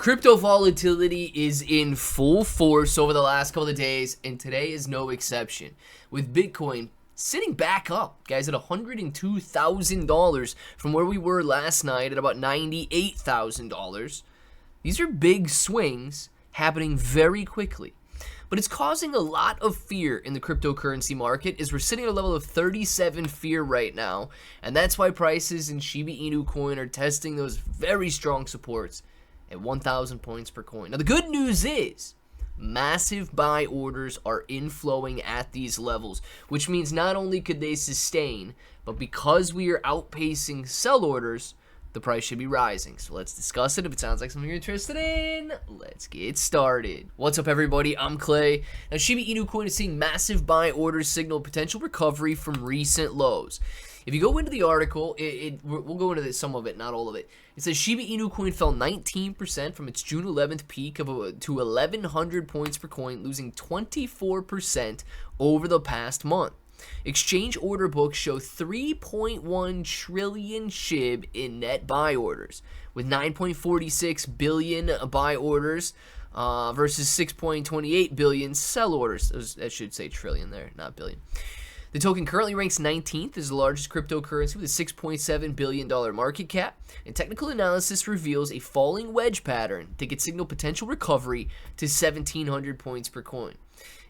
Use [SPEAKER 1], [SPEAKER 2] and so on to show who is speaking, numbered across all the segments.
[SPEAKER 1] Crypto volatility is in full force over the last couple of days, and today is no exception, with Bitcoin sitting back up, guys, at $102,000 from where we were last night at about $98,000. These are big swings happening very quickly, but it's causing a lot of fear in the cryptocurrency market as we're sitting at a level of 37 fear right now, and that's why prices in Shiba Inu coin are testing those very strong supports at 1,000 points per coin. Now, the good news is massive buy orders are inflowing at these levels, which means not only could they sustain, but because we are outpacing sell orders, the price should be rising. So let's discuss it. If it sounds like something you're interested in, let's get started. What's up, everybody? I'm Clay. Now, Shiba Inu coin is seeing massive buy orders signal potential recovery from recent lows. If you go into the article, we'll go into some of it, not all of it. It says Shiba Inu coin fell 19% from its June 11th peak to 1,100 points per coin, losing 24% over the past month. Exchange order books show 3.1 trillion SHIB in net buy orders, with 9.46 billion buy orders versus 6.28 billion sell orders. I should say trillion there, not billion. The token currently ranks 19th as the largest cryptocurrency with a $6.7 billion market cap, and technical analysis reveals a falling wedge pattern that could signal potential recovery to 1,700 points per coin.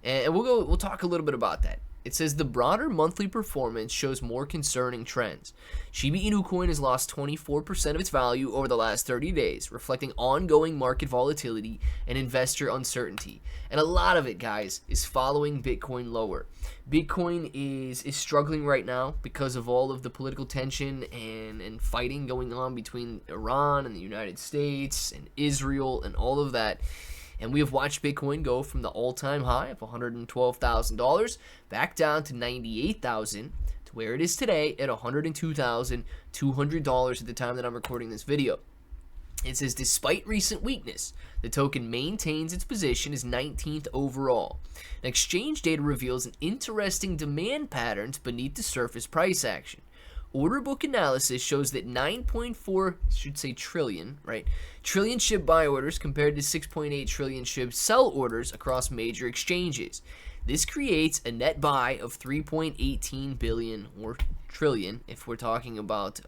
[SPEAKER 1] And we'll talk a little bit about that. It says the broader monthly performance shows more concerning trends. Shiba Inu coin has lost 24% of its value over the last 30 days, reflecting ongoing market volatility and investor uncertainty. And a lot of it, guys, is following Bitcoin lower. Bitcoin is struggling right now because of all of the political tension and fighting going on between Iran and the United States and Israel and all of that. And we have watched Bitcoin go from the all-time high of $112,000 back down to $98,000 to where it is today at $102,200 at the time that I'm recording this video. It says, despite recent weakness, the token maintains its position as 19th overall. And exchange data reveals an interesting demand patterns beneath the surface price action. Order book analysis shows that 9.4 trillion SHIB buy orders compared to 6.8 trillion SHIB sell orders across major exchanges. This creates a net buy of 3.18 billion or trillion if we're talking about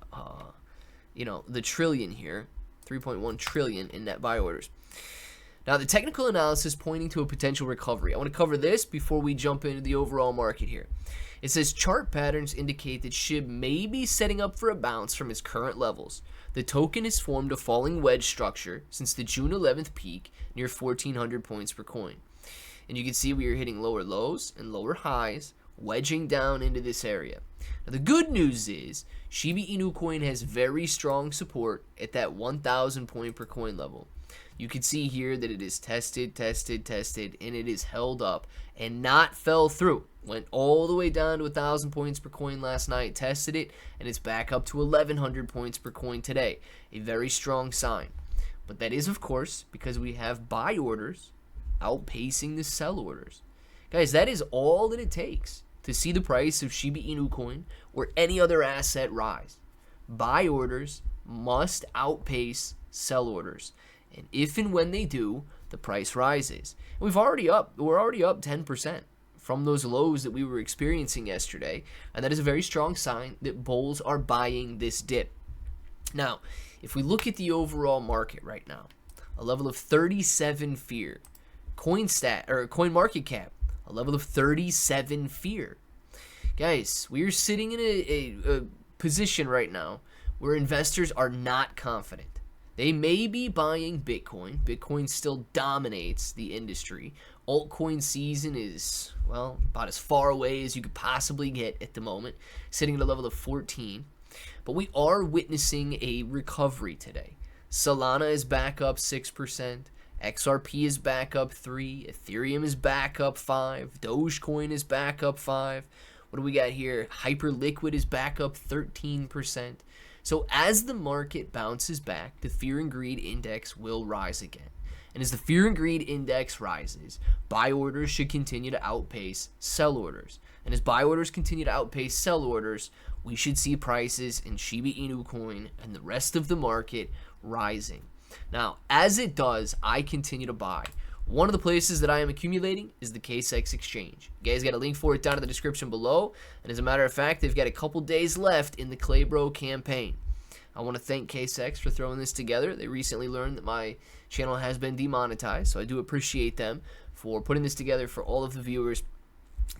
[SPEAKER 1] the trillion here, 3.1 trillion in net buy orders. Now, the technical analysis pointing to a potential recovery. I want to cover this before we jump into the overall market here. It says chart patterns indicate that SHIB may be setting up for a bounce from its current levels. The token has formed a falling wedge structure since the June 11th peak near 1,400 points per coin. And you can see we are hitting lower lows and lower highs, wedging down into this area. Now, the good news is Shiba Inu coin has very strong support at that 1,000 point per coin level. You can see here that it is tested, and it is held up and not fell through. Went all the way down to 1,000 points per coin last night, tested it, and it's back up to 1,100 points per coin today. A very strong sign. But that is, of course, because we have buy orders outpacing the sell orders. Guys, that is all that it takes to see the price of Shiba Inu coin or any other asset rise. Buy orders must outpace sell orders. And if and when they do, the price rises. And we're already up 10% from those lows that we were experiencing yesterday, and that is a very strong sign that bulls are buying this dip. Now, if we look at the overall market right now, a level of 37 fear, coin market cap, a level of 37 fear. Guys, we are sitting in a position right now where investors are not confident. They may be buying Bitcoin. Bitcoin still dominates the industry. Altcoin season is, well, about as far away as you could possibly get at the moment, sitting at a level of 14. But we are witnessing a recovery today. Solana is back up 6%. XRP is back up 3%. Ethereum is back up 5%. Dogecoin is back up 5%. What do we got here? Hyperliquid is back up 13%. So as the market bounces back, the fear and greed index will rise again. And as the fear and greed index rises, buy orders should continue to outpace sell orders. And as buy orders continue to outpace sell orders, we should see prices in Shiba Inu coin and the rest of the market rising. Now, as it does, I continue to buy. One of the places that I am accumulating is the KCEX exchange. You guys got a link for it down in the description below. And as a matter of fact, they've got a couple days left in the ClayBro campaign. I want to thank KCEX for throwing this together. They recently learned that my channel has been demonetized, so I do appreciate them for putting this together for all of the viewers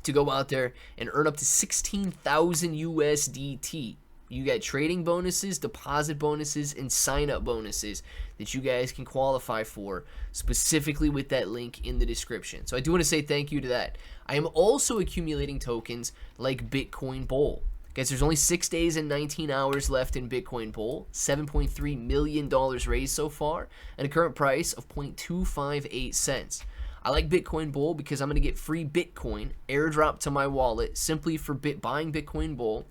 [SPEAKER 1] to go out there and earn up to 16,000 USDT. You got trading bonuses, deposit bonuses, and sign-up bonuses that you guys can qualify for, specifically with that link in the description. So I do want to say thank you to that. I am also accumulating tokens like Bitcoin Bull. Guys, there's only 6 days and 19 hours left in Bitcoin Bull, $7.3 million raised so far, and a current price of 0.258 cents. I like Bitcoin Bull because I'm going to get free Bitcoin airdrop to my wallet simply for buying Bitcoin Bull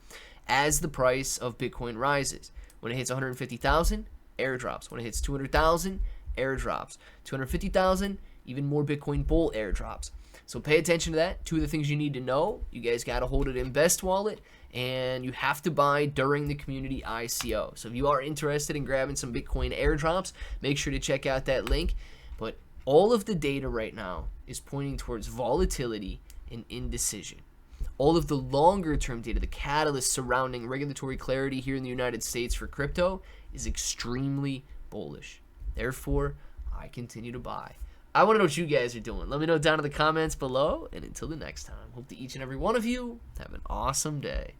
[SPEAKER 1] as the price of Bitcoin rises. When it hits 150,000, airdrops. When it hits 200,000, airdrops. 250,000, even more Bitcoin Bull airdrops. So pay attention to that. 2 of the things you need to know. You guys got to hold it in Best Wallet, and you have to buy during the community ICO. So if you are interested in grabbing some Bitcoin airdrops, make sure to check out that link. But all of the data right now is pointing towards volatility and indecision. All of the longer term data, the catalyst surrounding regulatory clarity here in the United States for crypto, is extremely bullish. Therefore, I continue to buy. I want to know what you guys are doing. Let me know down in the comments below. And until the next time, hope that each and every one of you have an awesome day.